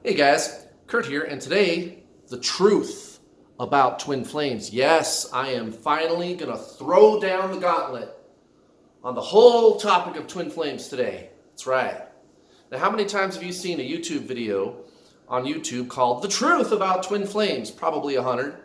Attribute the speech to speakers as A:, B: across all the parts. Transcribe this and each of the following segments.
A: Hey guys, Kurt here, and today, the truth about twin flames. Yes, I am finally going to throw down the gauntlet on the whole topic of twin flames today. That's right. Now, how many times have you seen a YouTube video on YouTube called The Truth About Twin Flames? Probably 100.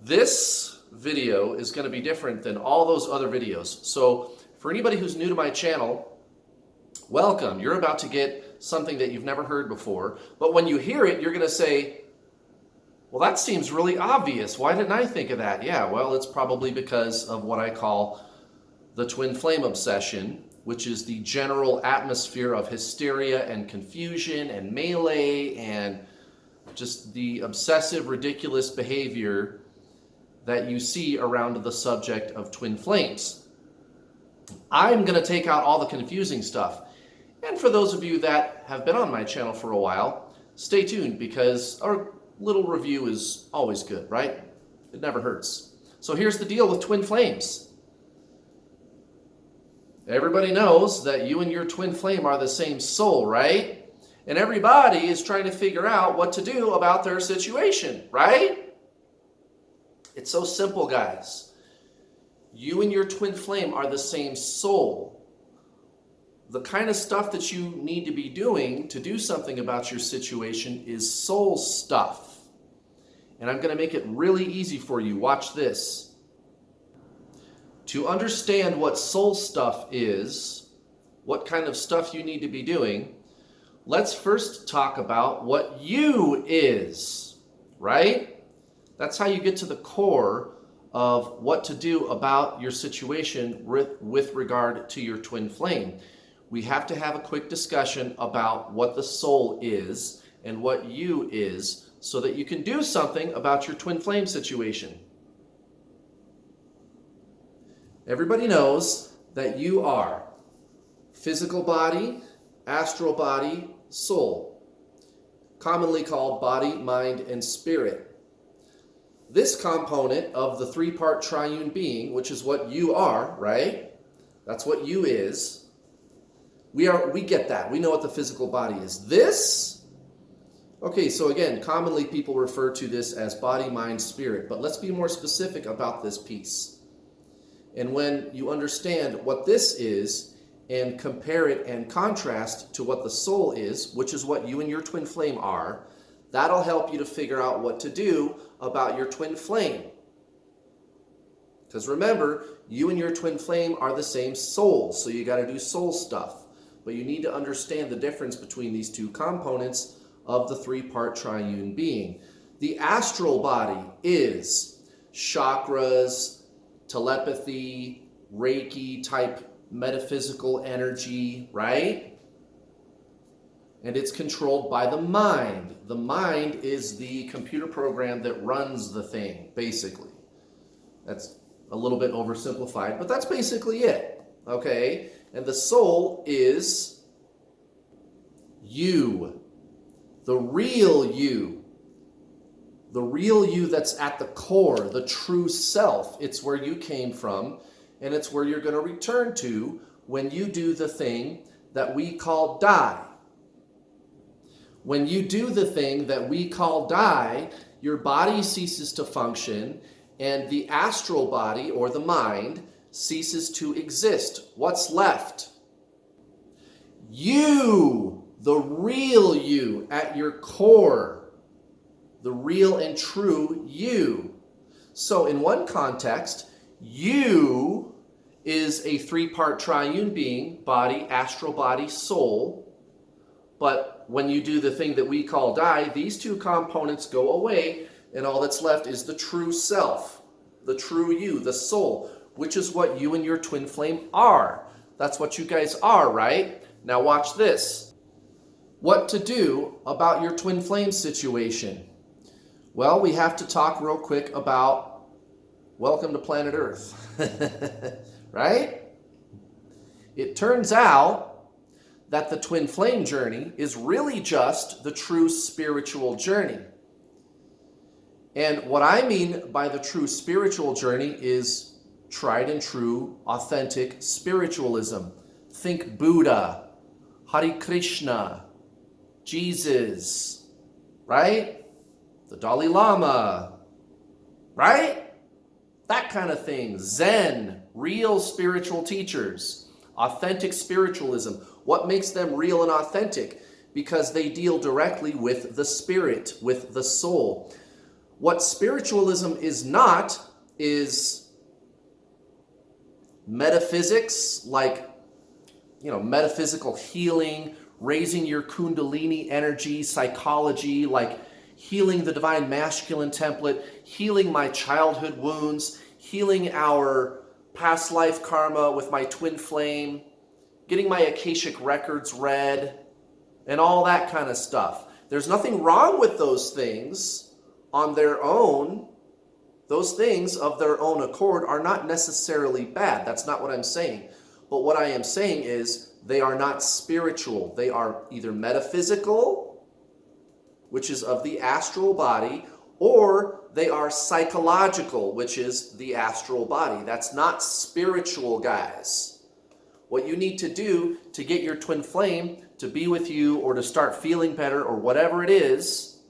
A: This video is going to be different than all those other videos. So, for anybody who's new to my channel, welcome. You're about to get something that you've never heard before. But when you hear it, you're going to say, well, that seems really obvious. Why didn't I think of that? Yeah, well, it's probably because of what I call the twin flame obsession, which is the general atmosphere of hysteria and confusion and melee and just the obsessive, ridiculous behavior that you see around the subject of twin flames. I'm going to take out all the confusing stuff. And for those of you that have been on my channel for a while, stay tuned because our little review is always good, right? It never hurts. So here's the deal with twin flames. Everybody knows that you and your twin flame are the same soul, right? And everybody is trying to figure out what to do about their situation, right? It's so simple, guys. You and your twin flame are the same soul. The kind of stuff that you need to be doing to do something about your situation is soul stuff. And I'm going to make it really easy for you. Watch this. To understand what soul stuff is, what kind of stuff you need to be doing, let's first talk about what you is, right? That's how you get to the core of what to do about your situation with regard to your twin flame. We have to have a quick discussion about what the soul is and what you is so that you can do something about your twin flame situation. Everybody knows that you are physical body, astral body, soul, commonly called body, mind, and spirit. This component of the three-part triune being, which is what you are, right? That's what you is. We get that. We know what the physical body is. This, okay, so again, commonly people refer to this as body, mind, spirit. But let's be more specific about this piece. And when you understand what this is and compare it and contrast to what the soul is, which is what you and your twin flame are, that'll help you to figure out what to do about your twin flame. Because remember, you and your twin flame are the same soul, so you got to do soul stuff. But you need to understand the difference between these two components of the three-part triune being. The astral body is chakras, telepathy, Reiki type metaphysical energy, right? And it's controlled by the mind. The mind is the computer program that runs the thing, basically. That's a little bit oversimplified, but that's basically it, okay? And the soul is you, the real you that's at the core, the true self. It's where you came from, and it's where you're going to return to when you do the thing that we call die. When you do the thing that we call die, your body ceases to function, and the astral body, or the mind, ceases to exist. What's left? You, the real you at your core, the real and true you. So in one context, you is a three-part triune being, body, astral body, soul. But when you do the thing that we call die, these two components go away, and all that's left is the true self, the true you, the soul, which is what you and your twin flame are. That's what you guys are, right? Now watch this. What to do about your twin flame situation? Well, we have to talk real quick about welcome to planet Earth, right? It turns out that the twin flame journey is really just the true spiritual journey. And what I mean by the true spiritual journey is tried and true, authentic spiritualism. Think Buddha, Hare Krishna, Jesus, right? The Dalai Lama, right? That kind of thing. Zen, real spiritual teachers, authentic spiritualism. What makes them real and authentic? Because they deal directly with the spirit, with the soul. What spiritualism is not is metaphysics, like, metaphysical healing, raising your kundalini energy, psychology, like healing the divine masculine template, healing my childhood wounds, healing our past life karma with my twin flame, getting my Akashic records read, and all that kind of stuff. There's nothing wrong with those things on their own. Those things of their own accord are not necessarily bad. That's not what I'm saying. But what I am saying is they are not spiritual. They are either metaphysical, which is of the astral body, or they are psychological, which is the astral body. That's not spiritual, guys. What you need to do to get your twin flame to be with you or to start feeling better or whatever it is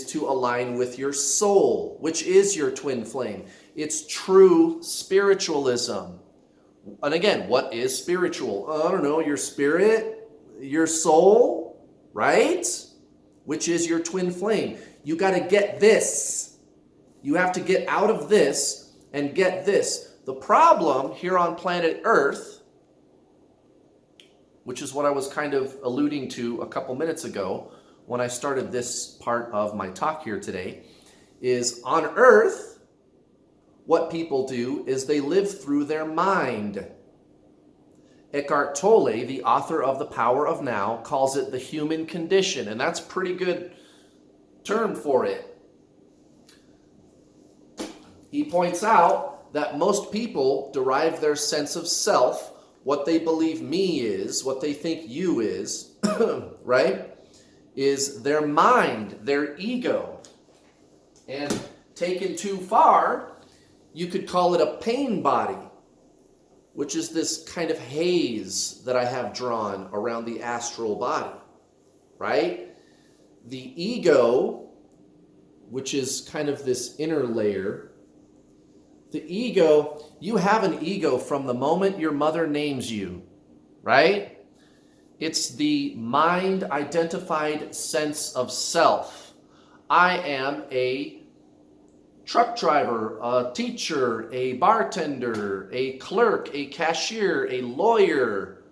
A: to align with your soul, which is your twin flame. It's true spiritualism. And again, what is spiritual? I don't know, your spirit, your soul, right? Which is your twin flame. You got to get this. You have to get out of this and get this. The problem here on planet Earth, which is what I was kind of alluding to a couple minutes ago when I started this part of my talk here today, is on Earth, what people do is they live through their mind. Eckhart Tolle, the author of The Power of Now, calls it the human condition, and that's a pretty good term for it. He points out that most people derive their sense of self, what they believe me is, what they think you is, right, is their mind, their ego. And taken too far, you could call it a pain body, which is this kind of haze that I have drawn around the astral body, right? The ego, which is kind of this inner layer, the ego, you have an ego from the moment your mother names you, right? It's the mind-identified sense of self. I am a truck driver, a teacher, a bartender, a clerk, a cashier, a lawyer,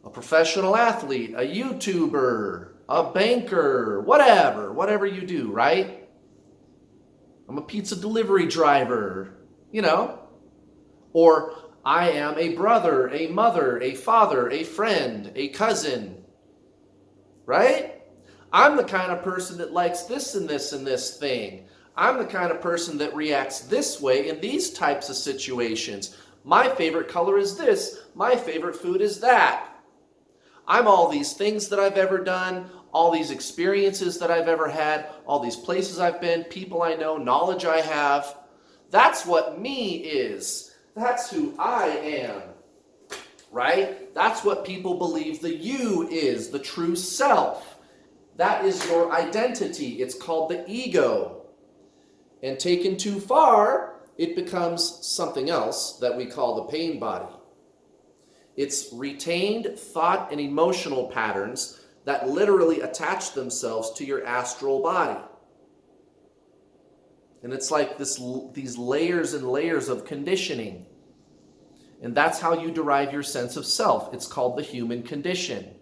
A: a professional athlete, a YouTuber, a banker, whatever you do, right? I'm a pizza delivery driver, or I am a brother, a mother, a father, a friend, a cousin, right? I'm the kind of person that likes this and this and this thing. I'm the kind of person that reacts this way in these types of situations. My favorite color is this. My favorite food is that. I'm all these things that I've ever done, all these experiences that I've ever had, all these places I've been, people I know, knowledge I have. That's what me is. That's who I am, right? That's what people believe the you is, the true self. That is your identity. It's called the ego. And taken too far, it becomes something else that we call the pain body. It's retained thought and emotional patterns that literally attach themselves to your astral body. And it's like these layers and layers of conditioning. And that's how you derive your sense of self. It's called the human condition.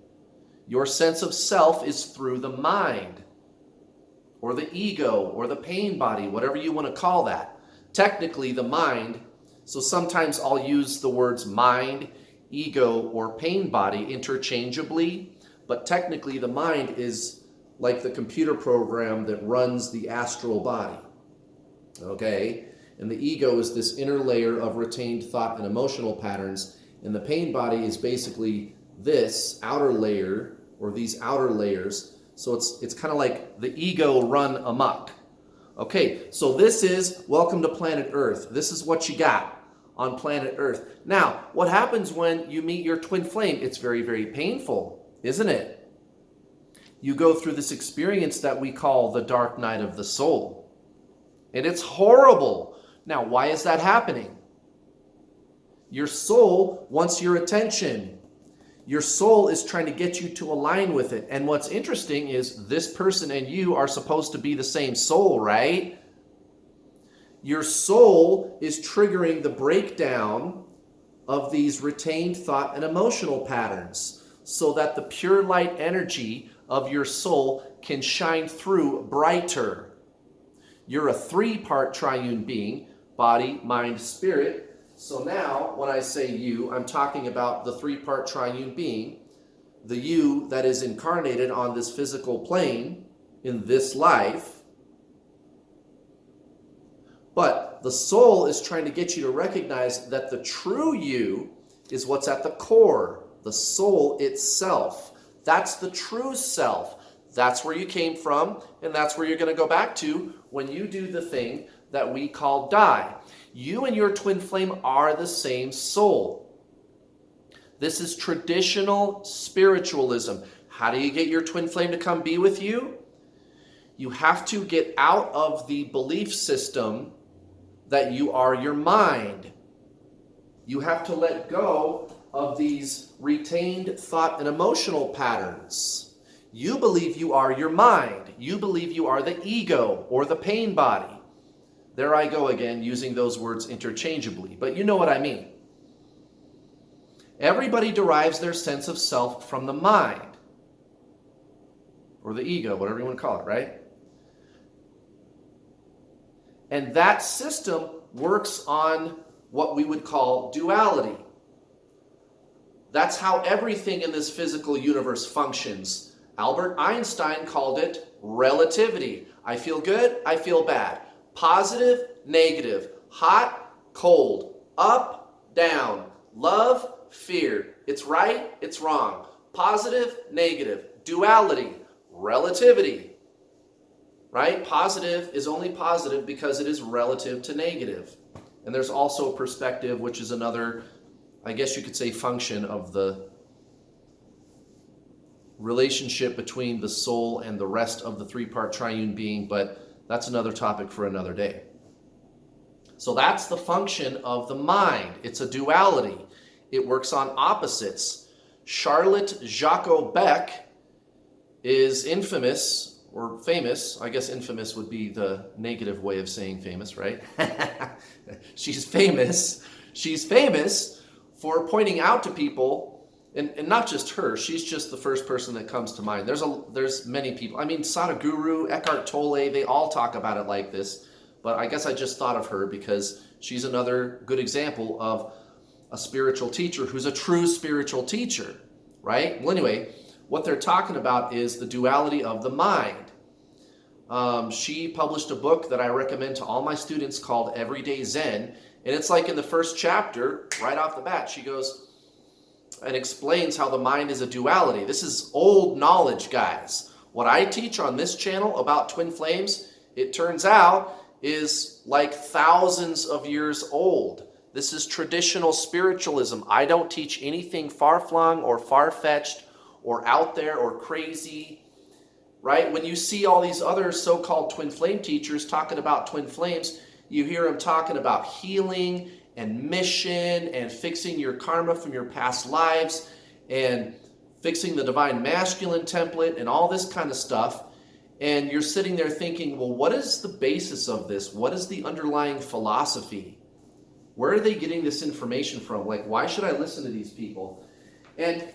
A: Your sense of self is through the mind, or the ego, or the pain body, whatever you want to call that. Technically, the mind, so sometimes I'll use the words mind, ego, or pain body interchangeably, but technically the mind is like the computer program that runs the astral body, okay? And the ego is this inner layer of retained thought and emotional patterns, and the pain body is basically this outer layer, or these outer layers. So it's kind of like the ego run amok. Okay, so this is welcome to planet Earth. This is what you got on planet Earth. Now, what happens when you meet your twin flame? It's very, very painful, isn't it? you go through this experience that we call the dark night of the soul. And it's horrible. Now, why is that happening? Your soul wants your attention. Your soul is trying to get you to align with it. And what's interesting is this person and you are supposed to be the same soul, right? Your soul is triggering the breakdown of these retained thought and emotional patterns so that the pure light energy of your soul can shine through brighter. You're a three-part triune being, body, mind, spirit. So now, when I say you, I'm talking about the three-part triune being, the you that is incarnated on this physical plane in this life. But the soul is trying to get you to recognize that the true you is what's at the core, the soul itself. That's the true self. That's where you came from, and that's where you're going to go back to when you do the thing that we call die. You and your twin flame are the same soul. This is traditional spiritualism. How do you get your twin flame to come be with you? You have to get out of the belief system that you are your mind. You have to let go of these retained thought and emotional patterns. You believe you are your mind. You believe you are the ego or the pain body. There I go again, using those words interchangeably, but you know what I mean. Everybody derives their sense of self from the mind, or the ego, whatever you want to call it, right? And that system works on what we would call duality. That's how everything in this physical universe functions. Albert Einstein called it relativity. I feel good, I feel bad. Positive, negative, hot, cold, up, down, love, fear. It's right, it's wrong. Positive, negative, duality, relativity. Right? Positive is only positive because it is relative to negative. And there's also perspective, which is another, I guess you could say, function of the relationship between the soul and the rest of the three-part triune being, but that's another topic for another day. So that's the function of the mind. It's a duality. It works on opposites. Charlotte Jacques-Beck is infamous, or famous. I guess infamous would be the negative way of saying famous, right? She's famous. She's famous for pointing out to people, and not just her, she's just the first person that comes to mind. There's many people. I mean, Sadhguru, Eckhart Tolle, they all talk about it like this. But I guess I just thought of her because she's another good example of a spiritual teacher who's a true spiritual teacher, right? Well, anyway, what they're talking about is the duality of the mind. She published a book that I recommend to all my students called Everyday Zen. And it's like in the first chapter, right off the bat, she goes and explains how the mind is a duality. This is old knowledge, guys. What I teach on this channel about twin flames, it turns out, is like thousands of years old. This is traditional spiritualism. I don't teach anything far-flung or far-fetched or out there or crazy, right? When you see all these other so-called twin flame teachers talking about twin flames, you hear them talking about healing and mission and fixing your karma from your past lives and fixing the divine masculine template and all this kind of stuff. And you're sitting there thinking, well, what is the basis of this? What is the underlying philosophy? Where are they getting this information from? Like, why should I listen to these people? And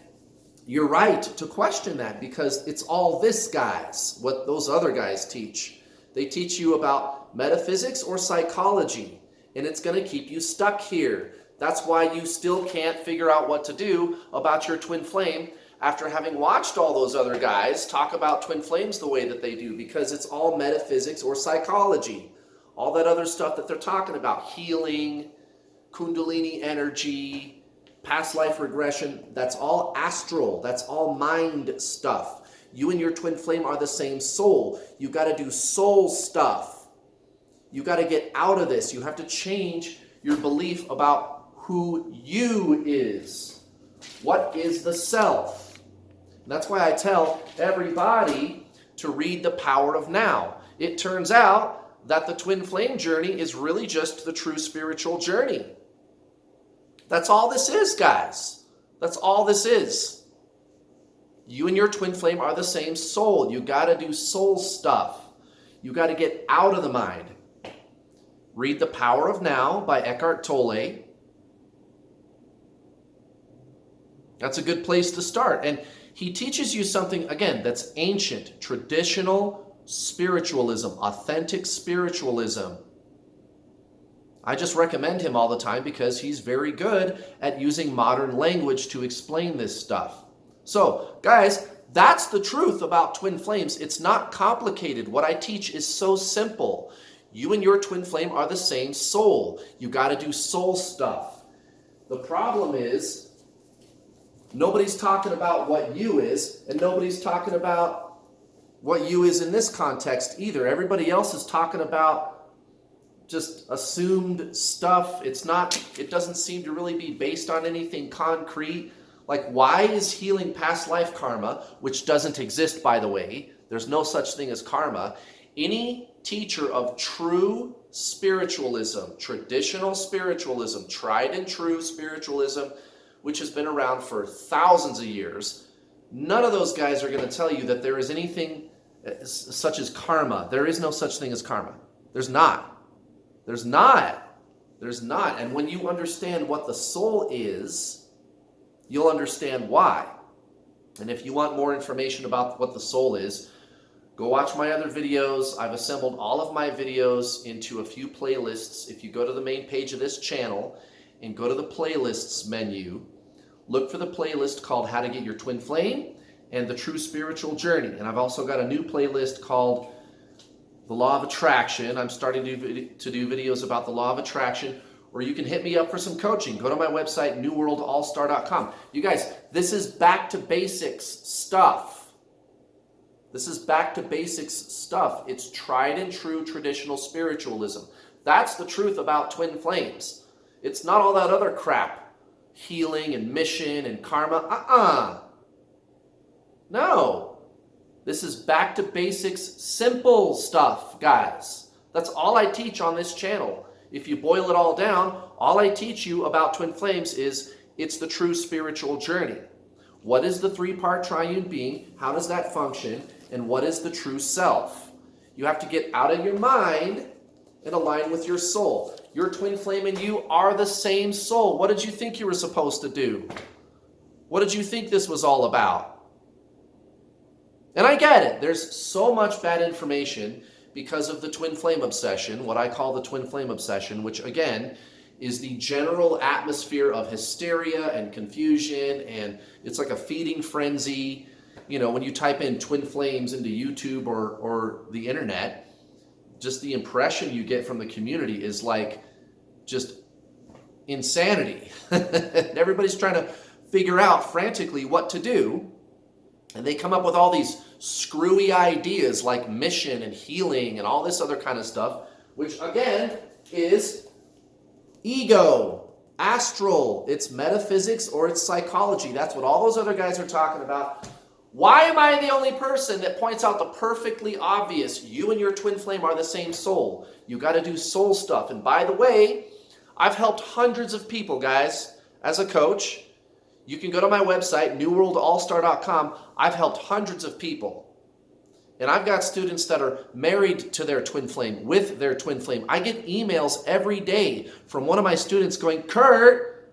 A: you're right to question that because it's all this, guys, what those other guys teach. They teach you about metaphysics or psychology, and it's going to keep you stuck here. That's why you still can't figure out what to do about your twin flame after having watched all those other guys talk about twin flames the way that they do, because it's all metaphysics or psychology. All that other stuff that they're talking about, healing, kundalini energy, past life regression, that's all astral. That's all mind stuff. You and your twin flame are the same soul. You got to do soul stuff. You got to get out of this. You have to change your belief about who you is. What is the self? That's why I tell everybody to read The Power of Now. It turns out that the twin flame journey is really just the true spiritual journey. That's all this is, guys. That's all this is. You and your twin flame are the same soul. You got to do soul stuff. You got to get out of the mind. Read The Power of Now by Eckhart Tolle. That's a good place to start. And he teaches you something, again, that's ancient, traditional spiritualism, authentic spiritualism. I just recommend him all the time because he's very good at using modern language to explain this stuff. So, guys, that's the truth about twin flames. It's not complicated. What I teach is so simple. You and your twin flame are the same soul. You got to do soul stuff. The problem is nobody's talking about what you is, and nobody's talking about what you is in this context either. Everybody else is talking about just assumed stuff. It doesn't seem to really be based on anything concrete. Like, why is healing past life karma, which doesn't exist, by the way? There's no such thing as karma. Any teacher of true spiritualism, traditional spiritualism, tried and true spiritualism, which has been around for thousands of years, none of those guys are going to tell you that there is anything such as karma. There is no such thing as karma. There's not. There's not. There's not. And when you understand what the soul is, you'll understand why. And if you want more information about what the soul is, go watch my other videos. I've assembled all of my videos into a few playlists. If you go to the main page of this channel and go to the playlists menu, look for the playlist called How to Get Your Twin Flame and The True Spiritual Journey. And I've also got a new playlist called The Law of Attraction. I'm starting to do videos about the Law of Attraction. Or you can hit me up for some coaching. Go to my website, newworldallstar.com. You guys, this is back to basics stuff. This is back to basics stuff. It's tried and true traditional spiritualism. That's the truth about twin flames. It's not all that other crap. Healing and mission and karma. No. This is back to basics, simple stuff, guys. That's all I teach on this channel. If you boil it all down, all I teach you about twin flames is it's the true spiritual journey. What is the three-part triune being? How does that function? And what is the true self? You have to get out of your mind and align with your soul. Your twin flame and you are the same soul. What did you think you were supposed to do? What did you think this was all about? And I get it. There's so much bad information because of the twin flame obsession, what I call the twin flame obsession, which again is the general atmosphere of hysteria and confusion, and it's like a feeding frenzy. You know, when you type in twin flames into YouTube or the internet, just the impression you get from the community is like just insanity. Everybody's trying to figure out frantically what to do, and they come up with all these screwy ideas like mission and healing and all this other kind of stuff, which again is ego, astral, it's metaphysics or it's psychology. That's what all those other guys are talking about. Why am I the only person that points out the perfectly obvious? You and your twin flame are the same soul. You got to do soul stuff. And by the way, I've helped hundreds of people, guys, as a coach. You can go to my website, newworldallstar.com. I've helped hundreds of people. And I've got students that are married to their twin flame, with their twin flame. I get emails every day from one of my students going, Kurt,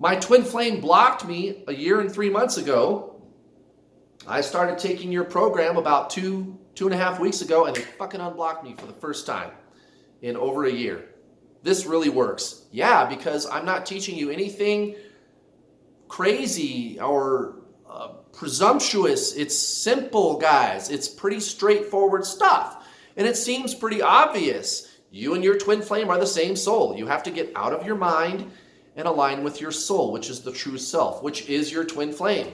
A: my twin flame blocked me a year and 3 months ago. I started taking your program about two and a half weeks ago, and they fucking unblocked me for the first time in over a year. This really works. Yeah, because I'm not teaching you anything crazy or presumptuous. It's simple, guys. It's pretty straightforward stuff. And it seems pretty obvious. You and your twin flame are the same soul. You have to get out of your mind and align with your soul, which is the true self, which is your twin flame.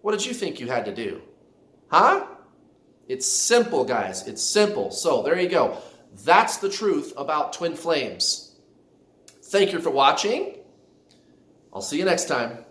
A: What did you think you had to do? Huh? It's simple, guys. It's simple. So there you go. That's the truth about twin flames. Thank you for watching. I'll see you next time.